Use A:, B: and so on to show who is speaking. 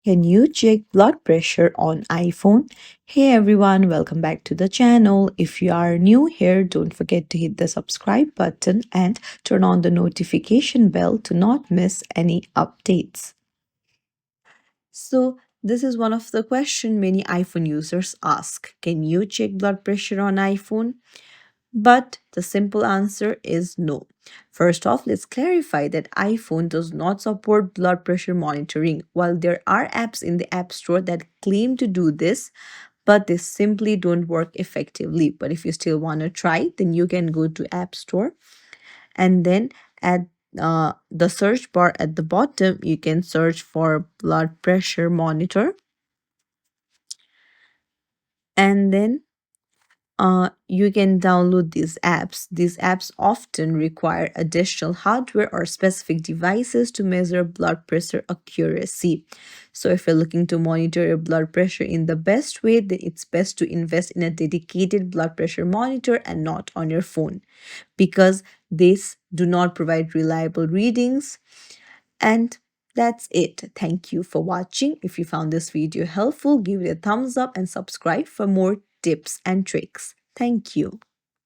A: Can you check blood pressure on iPhone? Hey everyone, welcome back to the channel. If you are new here, don't forget to hit the subscribe button and turn on the notification bell to not miss any updates. So, this is one of the questions many iPhone users ask. Can you check blood pressure on iPhone? But the simple answer is no. First off, let's clarify that iPhone does not support blood pressure monitoring. While there are apps in the App Store that claim to do this, but they simply don't work effectively. But if you still want to try, then you can go to App Store and then at the search bar at the bottom, you can search for blood pressure monitor and then you can download these apps. These apps often require additional hardware or specific devices to measure blood pressure accuracy. So, if you're looking to monitor your blood pressure in the best way, then it's best to invest in a dedicated blood pressure monitor and not on your phone because these do not provide reliable readings. And that's it. Thank you for watching. If you found this video helpful, give it a thumbs up and subscribe for more tips and tricks. Thank you.